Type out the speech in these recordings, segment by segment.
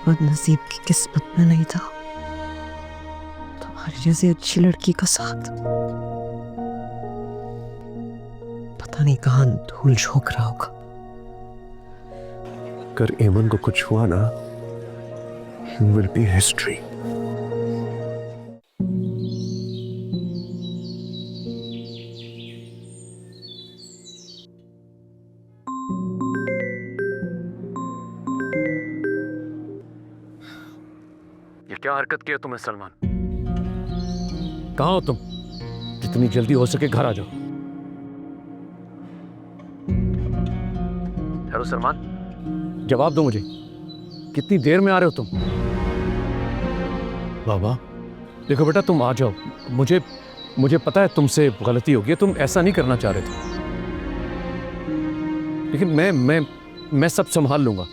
बदनसीब की किस्मत में नहीं था तुम्हारी जैसी अच्छी लड़की का साथ। पता नहीं कहां धूल झोंक रहा होगा। अगर एमन को कुछ हुआ ना, you will be history. ये क्या हरकत किया तुमने सलमान? कहाँ हो तुम? जितनी जल्दी हो सके घर आ जाओ। हेलो सलमान, जवाब दो मुझे, कितनी देर में आ रहे हो तुम? बाबा, देखो बेटा, तुम आ जाओ। मुझे पता है तुमसे गलती होगी, तुम ऐसा नहीं करना चाह रहे थे, लेकिन मैं सब संभाल लूंगा।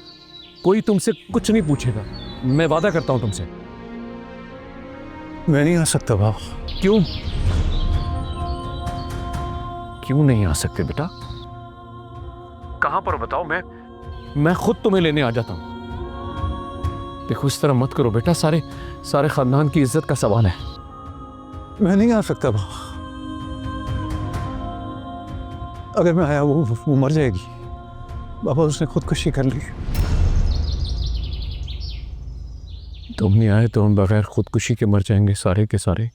कोई तुमसे कुछ नहीं पूछेगा, मैं वादा करता हूं तुमसे। मैं नहीं आ सकता बाबा। क्यों नहीं आ सकते बेटा? कहां पर बताओ, मैं खुद तुम्हें लेने आ जाता हूं। देखो इस तरह मत करो बेटा, सारे खानदान की इज्जत का सवाल है। मैं नहीं आ सकता बाबा। अगर मैं आया वो मर जाएगी बाबा, उसने खुदकुशी कर ली। तुम नहीं आए तो हम बगैर खुदकुशी के मर जाएंगे सारे के सारे।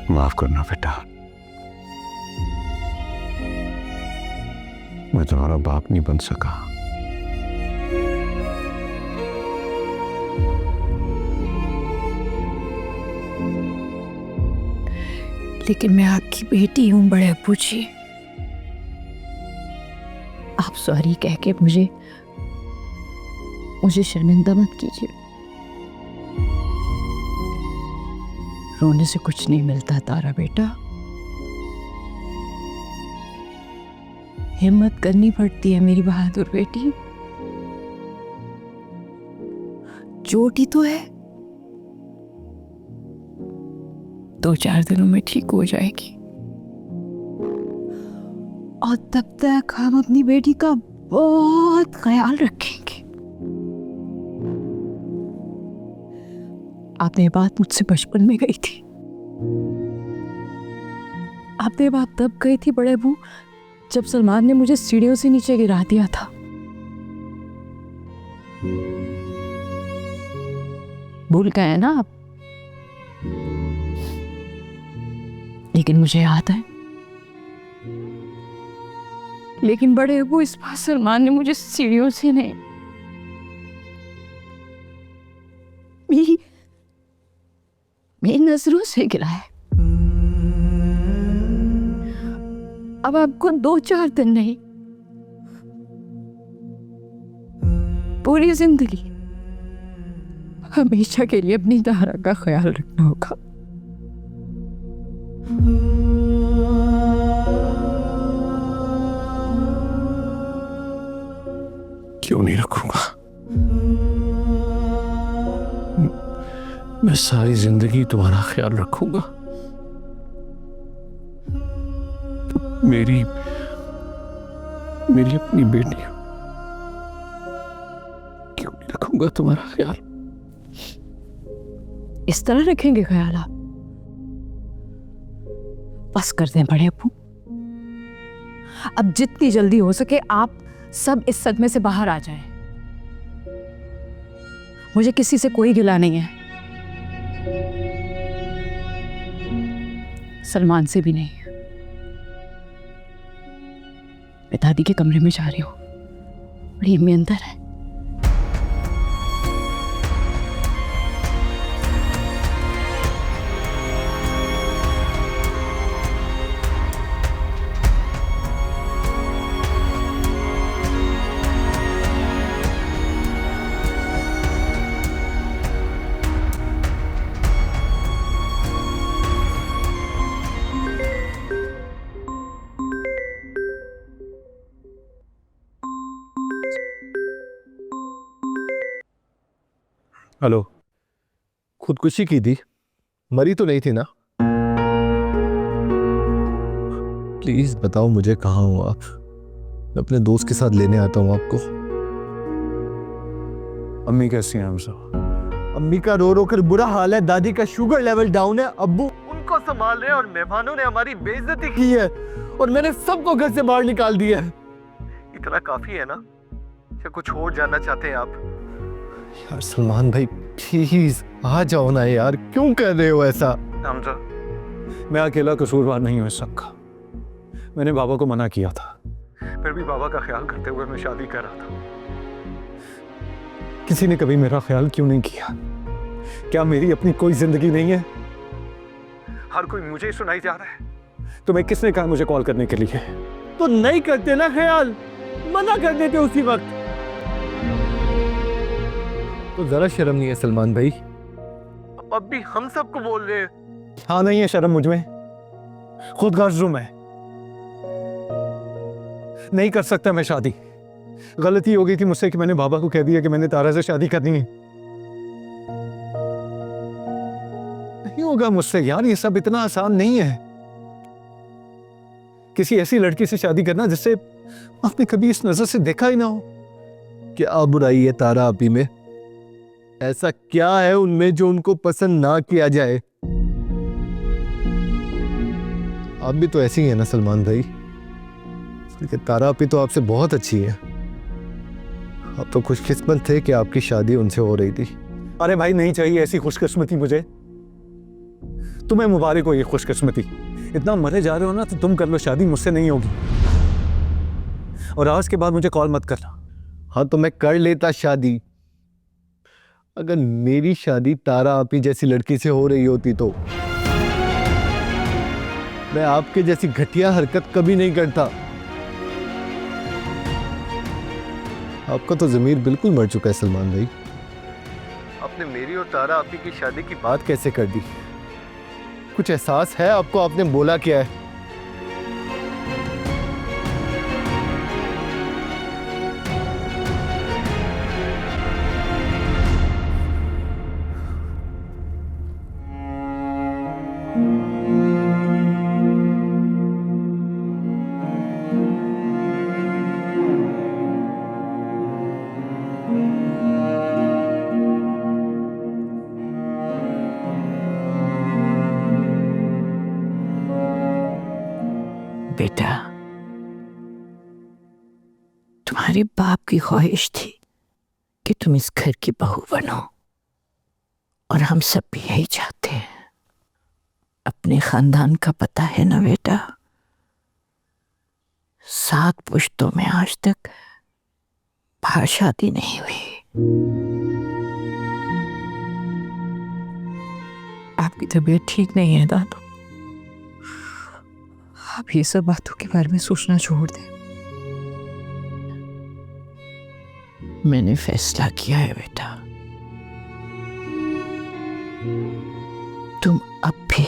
माफ करना बेटा, मैं तुम्हारा बाप नहीं बन सका। लेकिन मैं आपकी बेटी हूं बड़े अब्बू जी। आप सॉरी कह के मुझे शर्मिंदा मत कीजिए। रोने से कुछ नहीं मिलता तारा बेटा, हिम्मत करनी पड़ती है मेरी बहादुर बेटी। चोट ही तो है, 2-4 दिनों में ठीक हो जाएगी, और तब तक हम अपनी बेटी का बहुत ख्याल रखेंगे। आपने ये बात मुझसे बचपन में कही थी। आपने ये बात तब कही थी बड़े अबू, जब सलमान ने मुझे सीढ़ियों से नीचे गिरा दिया था। भूल गए हैं ना आप? लेकिन मुझे याद है। लेकिन बड़े अबू, इस बार सलमान ने मुझे सीढ़ियों से नहीं, मेरी नजरों से गिराया। अब आपको 2-4 दिन नहीं, पूरी जिंदगी हमेशा के लिए अपनी तारा का ख्याल रखना होगा। क्यों नहीं रखूंगा? मैं सारी जिंदगी तुम्हारा ख्याल रखूंगा। मेरी मेरी अपनी बेटी हो, क्यों नहीं रखूंगा तुम्हारा ख्याल? इस तरह रखेंगे ख्याल आप? बस कर दें बड़े अब्बू, अब जितनी जल्दी हो सके आप सब इस सदमे से बाहर आ जाएं। मुझे किसी से कोई गिला नहीं है, सलमान से भी नहीं। मैं दादी के कमरे में जा रही हूँ, बड़ी अम्मी अंदर है। हेलो। खुदकुशी की थी, मरी तो नहीं थी ना? प्लीज बताओ मुझे, कहाँ हो आप? मैं अपने दोस्त के साथ लेने आता हूँ आपको। अम्मी कैसी हैं हमसे? अम्मी का रो रो कर बुरा हाल है, दादी का शुगर लेवल डाउन है, अब्बू उनको संभाल रहे हैं और मेहमानों ने हमारी बेइज्जती की है और मैंने सबको घर से बाहर निकाल दिया है। इतना काफी है ना? या कुछ और जानना चाहते हैं आप? यार सलमान भाई प्लीज आ जाओ ना यार, क्यों कर रहे हो ऐसा? हमजा, मैं अकेला कसूरवार नहीं हूँ इस सब का। मैंने बाबा को मना किया था, फिर भी बाबा का ख्याल करते हुए मैं शादी कर रहा था। किसी ने कभी मेरा ख्याल क्यों नहीं किया? क्या मेरी अपनी कोई जिंदगी नहीं है? हर कोई मुझे ही सुनाई जा रहा है। तुम्हें किसने कहा मुझे कॉल करने के लिए? तो नहीं करते ना ख्याल, मना कर देते उसी वक्त। तो जरा शर्म नहीं है सलमान भाई? अब भी हम सबको बोल रहे हैं। हाँ, नहीं है शर्म मुझ में, खुद गर्ज हूं मैं। नहीं कर सकता मैं शादी। गलती हो गई थी मुझसे कि मैंने बाबा को कह दिया कि मैंने तारा से शादी करनी है। नहीं होगा मुझसे यार, ये सब इतना आसान नहीं है। किसी ऐसी लड़की से शादी करना जिससे आपने कभी इस नजर से देखा ही ना हो। क्या बुराई है तारा आपी में? ऐसा क्या है उनमें जो उनको पसंद ना किया जाए? आप भी तो ऐसी ही है ना सलमान भाई? तारा आपी तो आपसे बहुत अच्छी है। आप तो खुशकिस्मत थे कि आपकी शादी उनसे हो रही थी। अरे भाई, नहीं चाहिए ऐसी खुशकिस्मती मुझे। तुम्हें मुबारक हो ये खुशकिस्मती। इतना मरे जा रहे हो ना तो तुम कर लो शादी, मुझसे नहीं होगी। और आज के बाद मुझे कॉल मत करना। हाँ तो मैं कर लेता शादी, अगर मेरी शादी तारा आपी जैसी लड़की से हो रही होती तो। मैं आपके जैसी घटिया हरकत कभी नहीं करता। आपका तो ज़मीर बिल्कुल मर चुका है सलमान भाई। आपने मेरी और तारा आपी की शादी की बात कैसे कर दी? कुछ एहसास है आपको? आपने बोला क्या है? बेटा, तुम्हारे बाप की ख्वाहिश थी कि तुम इस घर की बहू बनो, और हम सब भी यही चाहते हैं। अपने खानदान का पता है ना बेटा, 7 पुश्तों में आज तक बाहर शादी नहीं हुई। आपकी तबीयत ठीक नहीं है दादू, आप ये सब बातों के बारे में सोचना छोड़ दें। मैंने फैसला किया है बेटा, तुम अब भी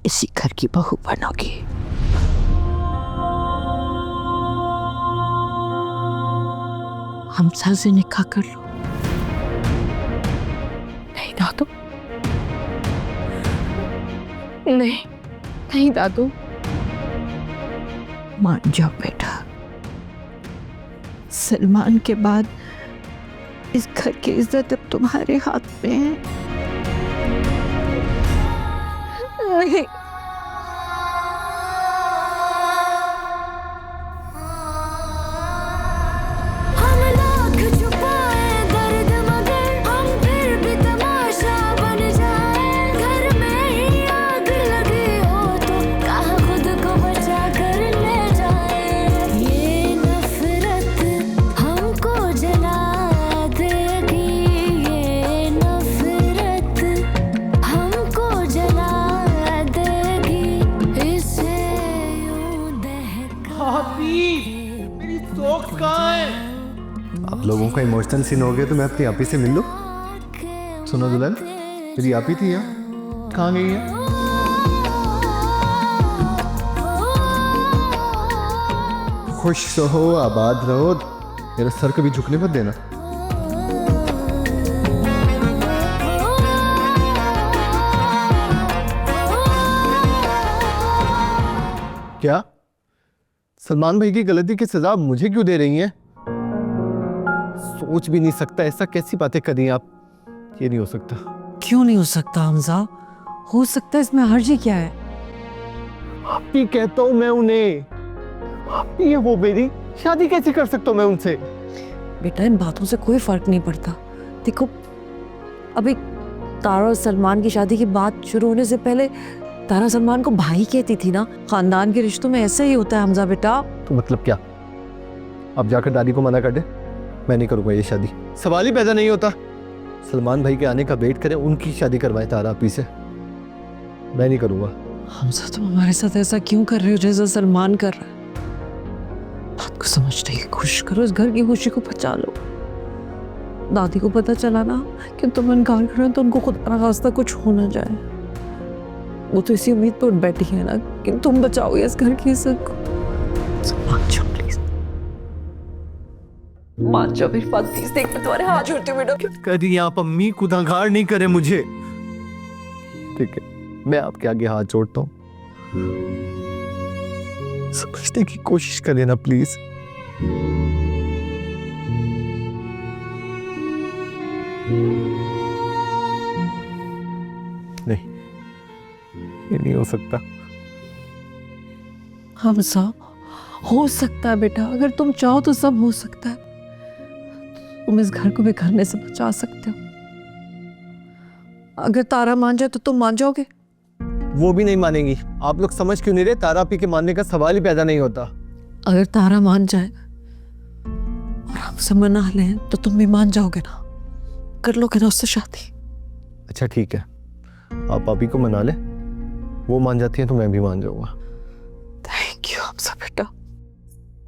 इसी घर की बहू बनोगी। हमसा से निकाह कर लो, नहीं नहीं दादू, मान जाओ बेटा। सलमान के बाद इस घर की इज्जत अब तुम्हारे हाथ में है। नहीं हम लाख छुपाए दर्द मगर हम फिर भी तमाशा बन जाए। घर में ही आग लगी हो तो कहाँ खुद को बचा कर ले जाए। ये नफरत हमको जला देगी, ये नफरत हमको जला देगी। इसे यूं दहका मेरी सॉक्स कहाँ है? आप लोगों का इमोशनल सीन हो गया तो मैं अपनी आपी से मिल लूं। सुनो दुल्हन, मेरी आपी थी यहाँ, कहाँ गई है? खुश रहो, आबाद रहो, मेरा सर कभी झुकने मत देना। क्या सलमान भाई की गलती की सजा मुझे क्यों दे रही हैं? सोच भी नहीं सकता, ऐसा कैसी बातें कर रही हैं आप? ये नहीं हो सकता। क्यों नहीं हो सकता हमजा? हो सकता है, इसमें हर्ज क्या है? आप ही कहता हूँ मैं उन्हें, आप ही है वो, मेरी शादी कैसे कर सकता हूँ मैं उनसे? बेटा इन बातों से कोई फर्क नहीं पड़ता। देखो अभी तारा और सलमान की शादी की बात शुरू होने से पहले तारा सलमान को भाई कहती थी ना। खानदान के रिश्तों में ऐसे ही होता है हमजा बेटा। तो मतलब क्या? अब जाकर दादी को मना कर दे, मैं नहीं करूँगा ये शादी। सवाल ही पैदा नहीं होता। सलमान भाई के आने का वेट करें, उनकी शादी करवाएं तारा आपी से। मैं नहीं करूँगा। हमजा तुम हमारे साथ ऐसा क्यों कर रहे हो जैसा सलमान कर रहा है? बात को समझने की कोशिश करो, इस घर की खुशी को बचा लो। दादी को पता चला ना कि तुम इनकार कर रहे हो तो उनको खुद ना खास्ता कुछ हो ना जाए। वो तो इसी उम्मीद पर उठ बैठी है ना कि तुम बचाओगे इस घर की इज्जत को। मान जाओ प्लीज, मान जाओ मेरी बात प्लीज। देख मैं तुम्हारे हाथ जोड़ती हूँ बेटा। कभी आप अम्मी कुदागार नहीं करे मुझे, ठीक है? मैं आपके आगे हाथ जोड़ता हूँ, समझने की कोशिश करें ना प्लीज। नहीं, ये नहीं हो सकता। हमजा हो सकता है बेटा, अगर तुम चाहो तो सब हो सकता है। तुम इस घर को बिखरने से बचा सकते हो। अगर तारा मान जाए तो तुम मान जाओगे? वो भी नहीं मानेंगी। आप लोग समझ क्यों नहीं रहे? तारा पी के मानने का सवाल ही पैदा नहीं होता। अगर तारा मान जाए और हमसे मना लें तो तुम भी मान जाओगे ना? कर लोगे ना उससे शादी? अच्छा ठीक है, आप पापी को मना ले, वो मान जाती है तो मैं भी मान जाऊंगा। थैंक यू हमजा बेटा।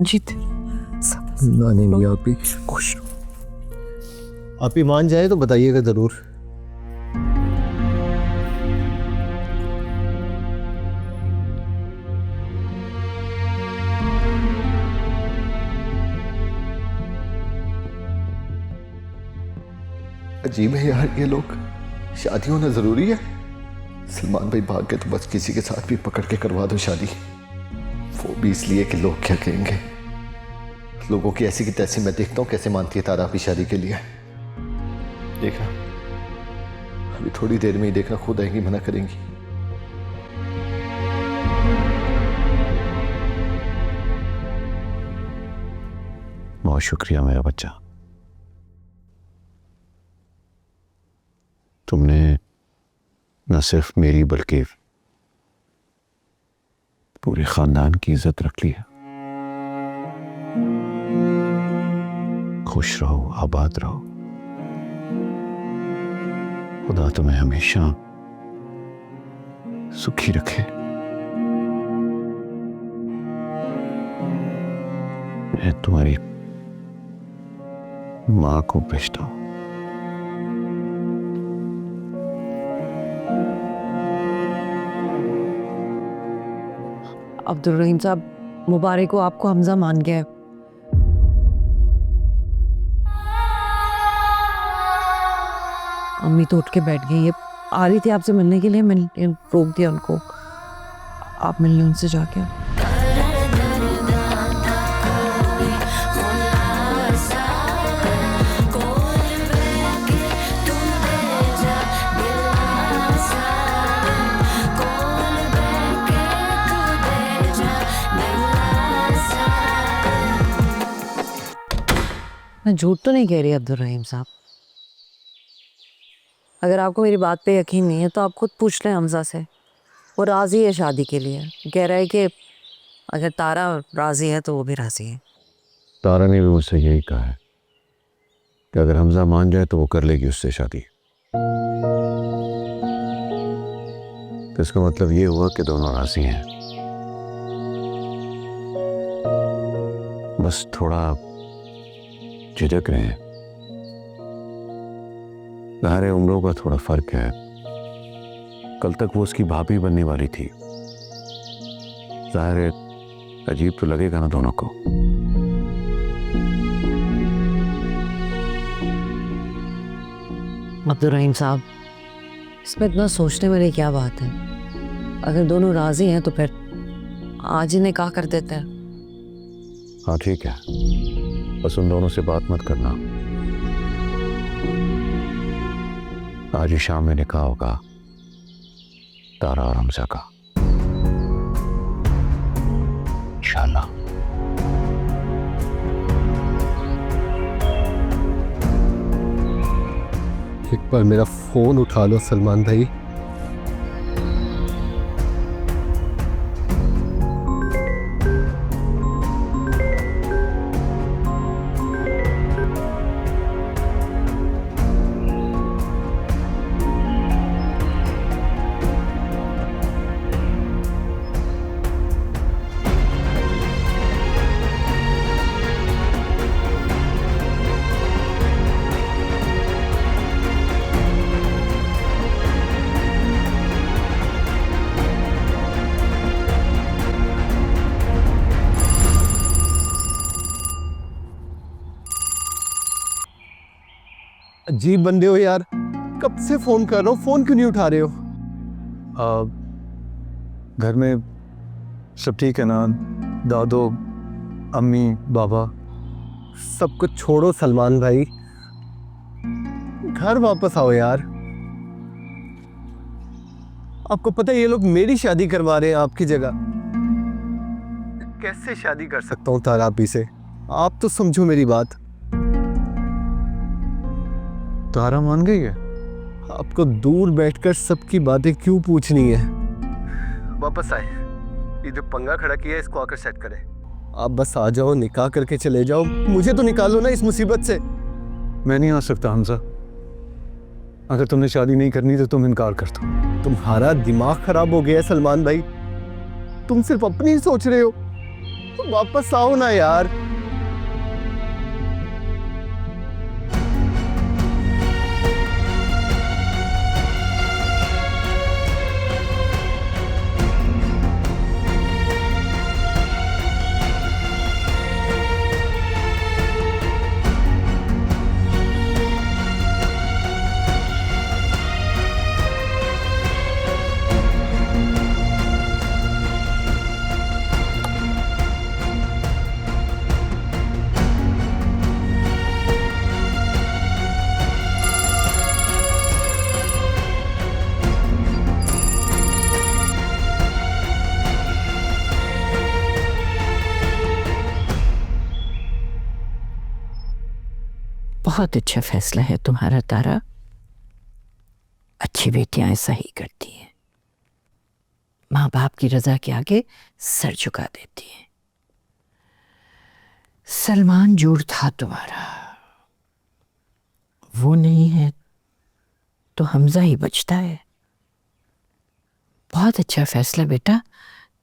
जीते मानेंगी आप ही? खुश रहो। आप ही मान जाए तो बताइएगा जरूर। अजीब है यार, ये लोग शादी होना जरूरी है? सलमान भाई भाग गए तो बस किसी के साथ भी पकड़ के करवा दो शादी, वो भी इसलिए कि लोग क्या कहेंगे। लोगों की ऐसी की तैसी मैं देखता हूँ कैसे मानती है तारा अपनी शादी के लिए। देखना अभी थोड़ी देर में ही, देखना खुद आएंगी, मना करेंगी। बहुत शुक्रिया मेरा बच्चा, तुमने न सिर्फ मेरी बल्कि पूरे खानदान की इज्जत रख ली है। खुश रहो, आबाद रहो। खुदा तुम्हें हमेशा सुखी रखे। मैं तुम्हारी मां को भेजता हूं। अब्दुल रहीम साहब, मुबारक हो, आपको हमजा मान गया है। अम्मी तो उठ के बैठ गई है। आ रही थी आपसे मिलने के लिए, मैंने रोक दिया उनको। आप मिलने उनसे जाके। मैं झूठ तो नहीं कह रही अब्दुल रहीम साहब। अगर आपको मेरी बात पे यकीन नहीं है तो आप खुद पूछ लें हमजा से। वो राज़ी है शादी के लिए, कह रहा है कि अगर तारा राज़ी है तो वो भी राज़ी है। तारा ने भी मुझसे यही कहा है कि अगर हमजा मान जाए तो वो कर लेगी उससे शादी। तो इसका मतलब ये हुआ कि दोनों राज़ी हैं। बस थोड़ा झिझक रहे हैं। ज़ाहिर है उम्रों का थोड़ा फर्क है। कल तक वो उसकी भाभी बनने वाली थी। ज़ाहिर है अजीब तो लगेगा ना दोनों को। अब्दुल रहीम साहब, इसमें इतना सोचने वाली क्या बात है? अगर दोनों राज़ी हैं तो फिर आज ही निकाह कर देते हैं। हाँ ठीक है, बस उन दोनों से बात मत करना। आज ही शाम में निकाह होगा तारा और हमजा का, इंशाअल्लाह। एक बार मेरा फोन उठा लो सलमान भाई। अजीब बंदे हो यार, कब से फोन कर रहा हूँ, फोन क्यों नहीं उठा रहे हो? घर में सब ठीक है ना? दादो, अम्मी, बाबा? सब कुछ छोड़ो सलमान भाई, घर वापस आओ यार। आपको पता है ये लोग मेरी शादी करवा रहे हैं आपकी जगह। कैसे शादी कर सकता हूँ तारा आपी से? आप तो समझो मेरी बात। तारा मान गई है? आपको दूर बैठकर सबकी बातें क्यों पूछनी है? वापस आए, ये जो पंगा खड़ा किया है इसको आकर सेट करें। आप बस आ जाओ, निकाह करके चले जाओ, मुझे तो निकालो ना इस मुसीबत से। मैं नहीं आ सकता हमजा। अगर तुमने शादी नहीं करनी तो तुम इनकार कर दो। तुम्हारा दिमाग खराब हो गया है सलमान भाई, तुम सिर्फ अपनी ही सोच रहे हो। तो वापस आओ ना यार। बहुत अच्छा फैसला है तुम्हारा तारा। अच्छी बेटियां ऐसा ही करती हैं, माँ बाप की रजा के आगे सर झुका देती हैं। सलमान जोड़ था तुम्हारा, वो नहीं है तो हमजा ही बचता है। बहुत अच्छा फैसला बेटा,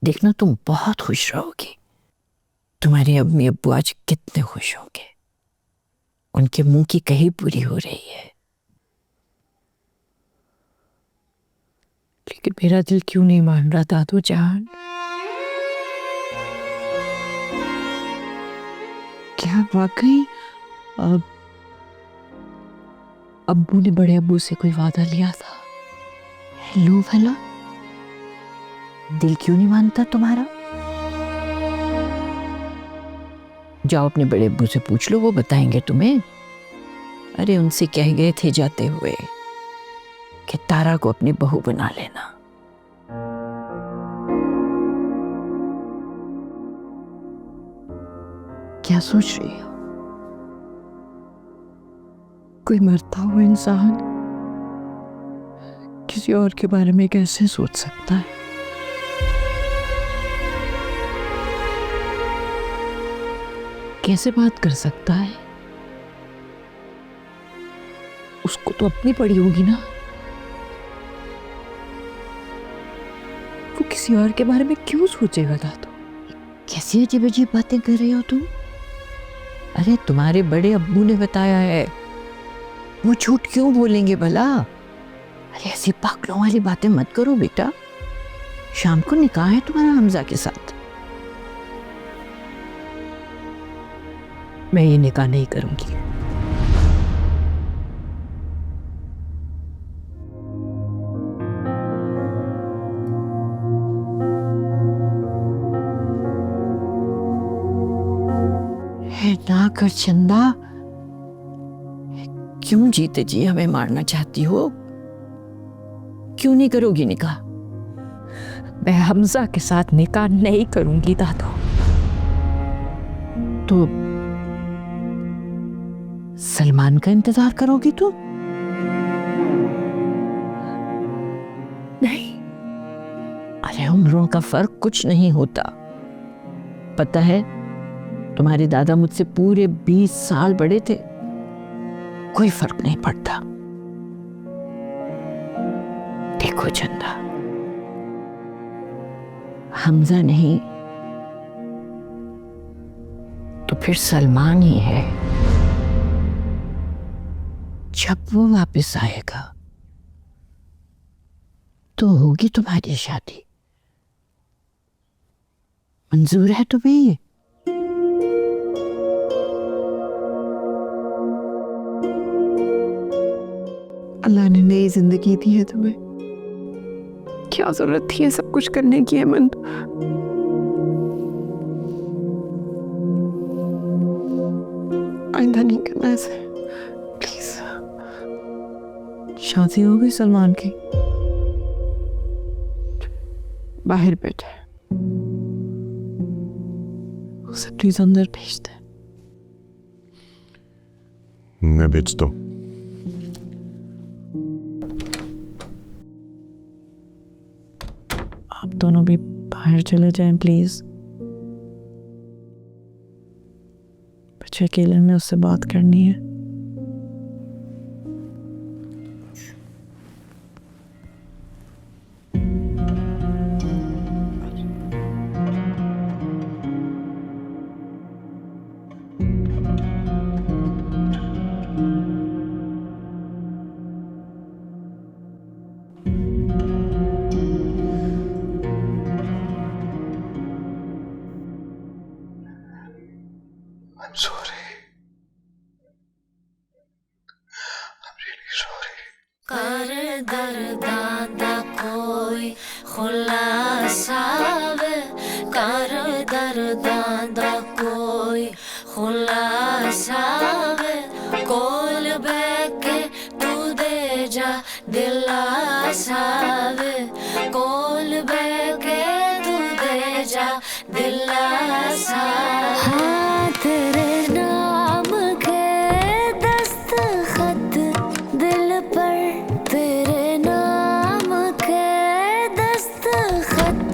देखना तुम बहुत खुश रहोगी। तुम्हारे अम्मी अब्बू आज कितने खुश होंगे, उनके मुंह की कही पूरी हो रही है। लेकिन मेरा दिल क्यों नहीं मान रहा दादू जान? क्या वाकई अब्बू ने बड़े अब्बू से कोई वादा लिया था? हेलो भला, दिल क्यों नहीं मानता तुम्हारा? जाओ अपने बड़े अब्बू से पूछ लो, वो बताएंगे तुम्हें। अरे उनसे कह गए थे जाते हुए कि तारा को अपनी बहू बना लेना। क्या सोच रही हो? कोई मरता हुआ इंसान किसी और के बारे में कैसे सोच सकता है? कैसे बात कर सकता है? उसको तो अपनी पड़ी होगी ना। वो किसी और के बारे में क्यों सोचेगा दादू? कैसी अजीब अजीब बातें कर रही हो तुम? अरे तुम्हारे बड़े अब्बू ने बताया है, वो झूठ क्यों बोलेंगे भला? अरे ऐसी पागलों वाली बातें मत करो बेटा। शाम को निकाह है तुम्हारा हमजा के साथ। मैं ये निकाह नहीं करूंगी। है ना कर चंदा, क्यों जीते जी हमें मारना चाहती हो? क्यों नहीं करोगी निकाह? मैं हमजा के साथ निकाह नहीं करूंगी दादू। तो सलमान का इंतजार करोगी तू? नहीं। अरे उम्रों का फर्क कुछ नहीं होता। पता है तुम्हारे दादा मुझसे पूरे 20 साल बड़े थे, कोई फर्क नहीं पड़ता। देखो चंदा, हमजा नहीं तो फिर सलमान ही है। जब वो वापस आएगा तो होगी तुम्हारी शादी। मंजूर है तुम्हें ये? अल्लाह ने नई जिंदगी दी है तुम्हें, क्या जरूरत थी ये सब कुछ करने की? अमन, आइंदा नहीं करना ऐसे प्लीज। शादी हो गई सलमान की, बाहर बैठे, उसे प्लीज अंदर भेज दे। मैं भेजता हूँ। आप दोनों भी बाहर चले जाएं प्लीज। बच्चे अकेले में उससे बात करनी है। I'm sorry. I'm really sorry. कर दर्दां दा कोई खुलासा वे, कर दर्दां दा कोई खुलासा वे, कोल बैके तू दे जा दिलासा वे, कोल बैके तू दे जा दिलासा। हाँ तेरे नाम के दस्तखत दिल पर, तेरे नाम के दस्तखत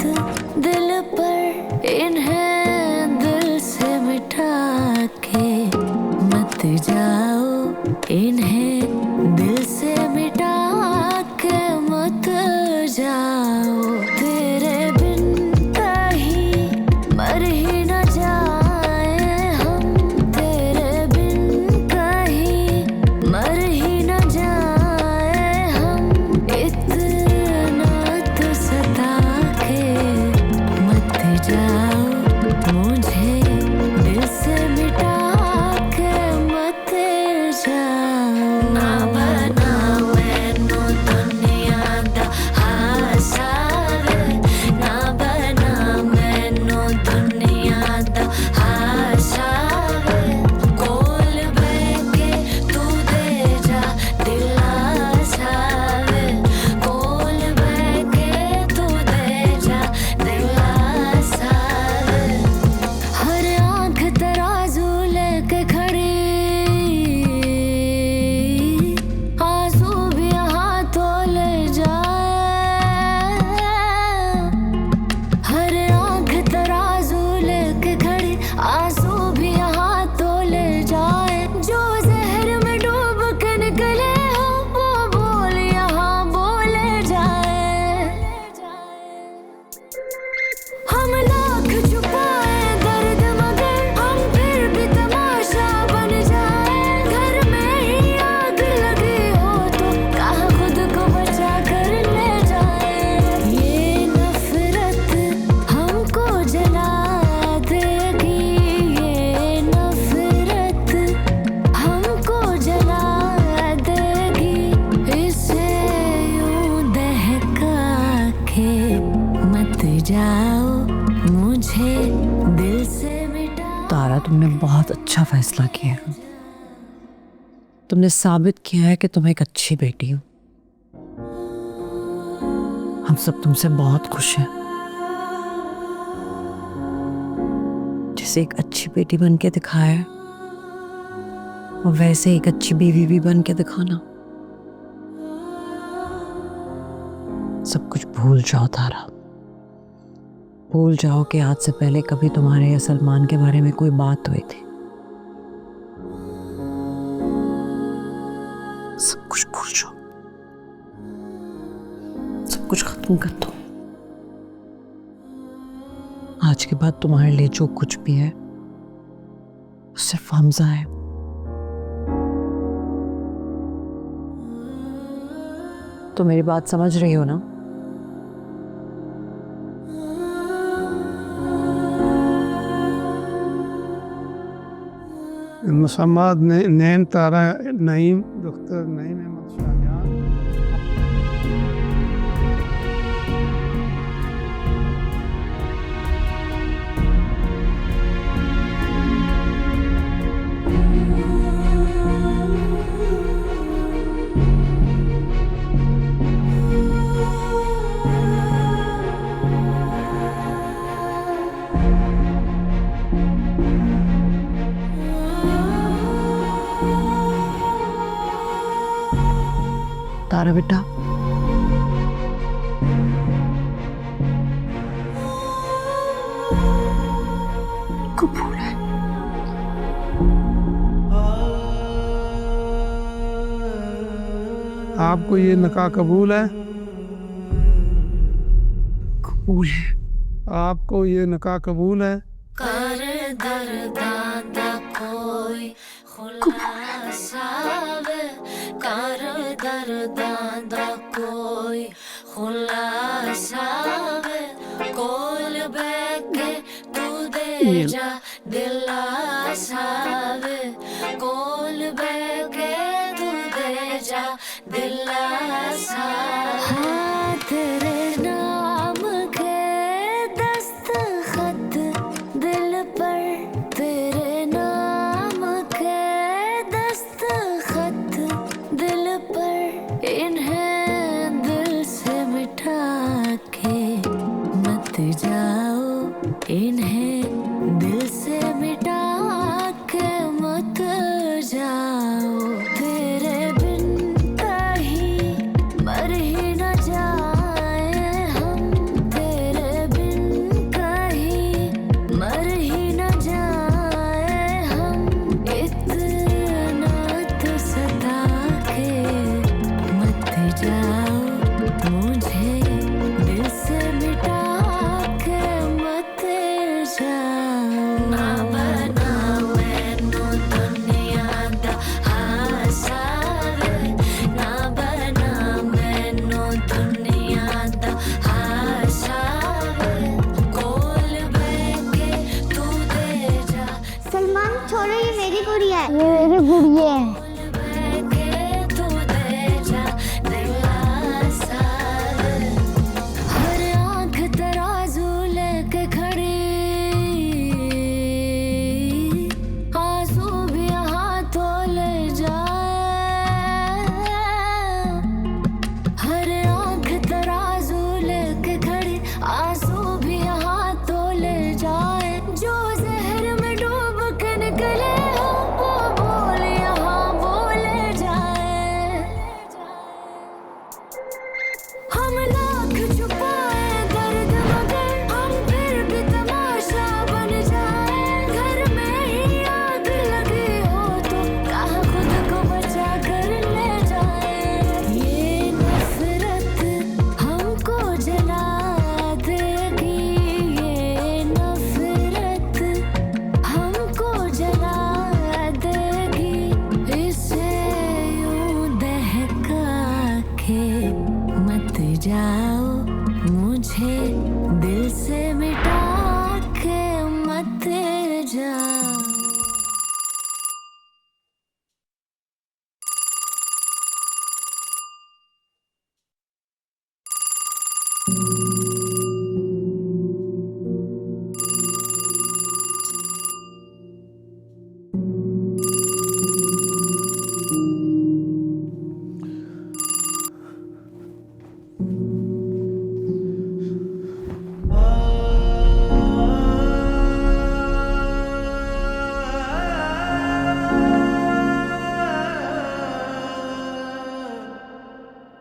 दिल पर, इन्हें दिल से मिटा के मत जाओ, इन्हें दिल से मिटा के मत जाओ। तेरे बिन कहीं मर ही न जाए हम, तेरे बिन कहीं मर ही न जाए हम, इतना तो सता के मत जाओ, मुझे दिल से मिटा के मत जाओ। तुमने बहुत अच्छा फैसला किया है। तुमने साबित किया है कि तुम एक अच्छी बेटी हो। हम सब तुमसे बहुत खुश हैं। जैसे एक अच्छी बेटी बन के दिखाया है, और वैसे एक अच्छी बीवी भी बन के दिखाना। सब कुछ भूल जाओ तारा, भूल जाओ कि आज से पहले कभी तुम्हारे या सलमान के बारे में कोई बात हुई थी। सब कुछ भूल जाओ, सब कुछ खत्म कर दो। आज के बाद तुम्हारे लिए जो कुछ भी है वो सिर्फ हमजा है। तो मेरी बात समझ रही हो ना? मुसम्मद नैन तारा नईम डॉक्टर नईम अहमद शाहजान। तारा बेटा, कबूल है। आपको ये निकाह कबूल है? कबूल है। आपको ये निकाह कबूल है? कर दर्दां दा कोई खुलासा वे, कर दर्दां दा कोई खुलासा वे, कोल बैके तू दे जा दिलासा वे, कोल बैके तू दे जा दिलासा। हाँ तेरे नाम के दस्तखत दिल पर, तेरे नाम के दस्तखत दिल पर, इन्हें दिल से मिटा के मत जाओ, इन्हें दिल से मिटा के मत जाओ। तेरे बिन कहीं मर ही न जाए हम, तेरे बिन कहीं मर ही न जाए हम, इतना तो सता के मत जाओ, मुझे दिल से मिटा के मत जाओ। ना बना मैनू दुनिया दा हासा वे, ना बना मैनू दुनिया दा हासा वे, कोल बैके तू दे जा। सलमान छोड़ो, ये मेरी गुड़िया है। ये मेरी गुड़िया है। बैके तू दे जा दिलासा वे, हर आँख तराजू लेके खड़ी, आंसू भी यहाँ तो ले जाए, हर आँख तराजू लेके खड़ी, आंसू भी यहाँ तो ले जाए। जो जहर में डूब के निकले हो वो बोल यहाँ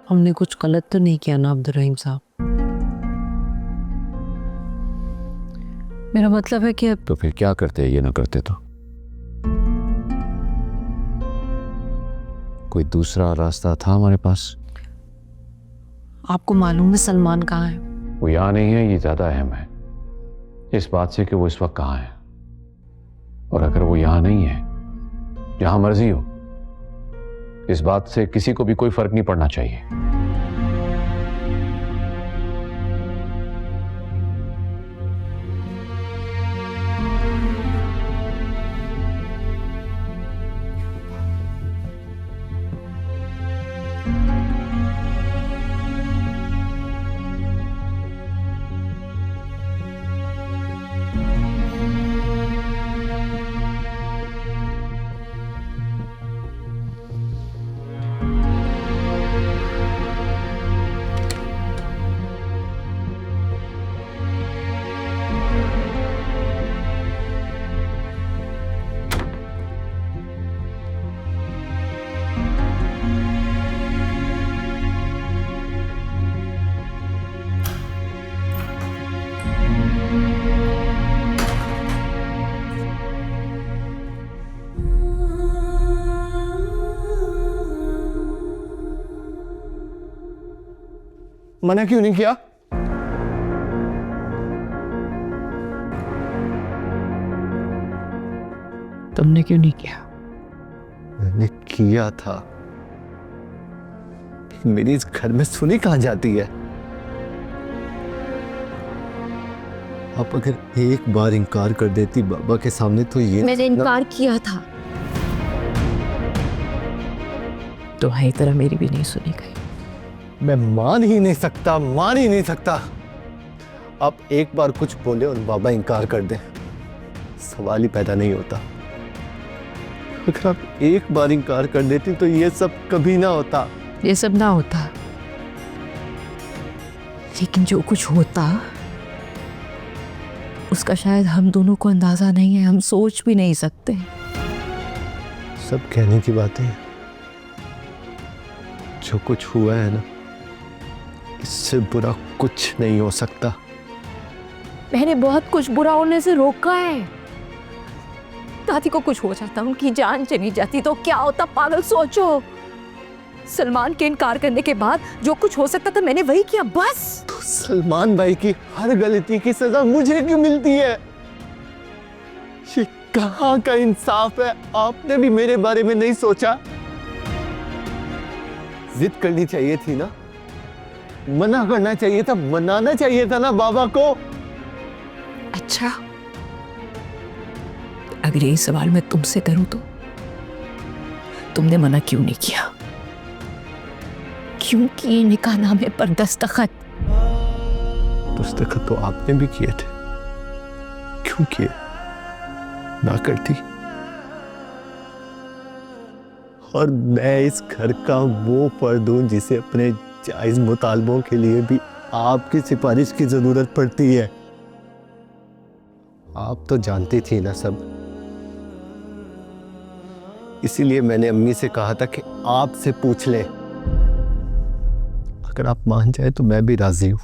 हमने कुछ गलत तो नहीं किया ना अब्दुर्रहीम साहब? मेरा मतलब है कि तो फिर क्या करते ये ना करते तो? कोई दूसरा रास्ता था हमारे पास? आपको मालूम है सलमान कहाँ है? वो यहाँ नहीं है, ये ज्यादा अहम है इस बात से कि वो इस वक्त कहाँ है। और अगर वो यहाँ नहीं है, जहां मर्जी हो, इस बात से किसी को भी कोई फर्क नहीं पड़ना चाहिए। मना क्यों नहीं किया? तुमने क्यों नहीं किया? मैंने किया था। मेरी इस घर में सुनी कहां जाती है? आप अगर एक बार इनकार कर देती बाबा के सामने तो ये मैंने इनकार किया था। तुम्हारी तरह मेरी भी नहीं सुनी गई। मैं मान ही नहीं सकता। आप एक बार कुछ बोले और बाबा इनकार कर दे, सवाल ही पैदा नहीं होता। अगर आप एक बार इनकार कर देती तो ये सब कभी ना होता। ये सब ना होता, लेकिन जो कुछ होता उसका शायद हम दोनों को अंदाजा नहीं है, हम सोच भी नहीं सकते। सब कहने की बातें हैं। जो कुछ हुआ है ना, इससे बुरा कुछ नहीं हो सकता। मैंने बहुत कुछ बुरा होने से रोका है। दादी को कुछ हो जाता, उनकी जान चली जाती तो क्या होता? पागल सोचो। सलमान के इनकार करने के बाद जो कुछ हो सकता था मैंने वही किया, बस। तो सलमान भाई की हर गलती की सजा मुझे क्यों मिलती है? ये कहाँ का इंसाफ है? आपने भी मेरे बारे में नहीं सोचा? जिद करनी चाहिए थी ना, मना करना चाहिए था, मनाना चाहिए था ना बाबा को। अच्छा, अगर यही सवाल मैं तुमसे करूं तो तुमने मना क्यों नहीं किया? क्योंकि निकाहनामे पर दस्तखत तो आपने भी किए थे। क्यों किए? ना करती। और मैं इस घर का वो फर्द हूं जिसे अपने जायज मुतालबों के लिए भी आपकी सिफारिश की जरूरत पड़ती है। आप तो जानती थी ना सब, इसीलिए मैंने अम्मी से कहा था कि आपसे पूछ ले। अगर आप मान जाए तो मैं भी राजी हूं।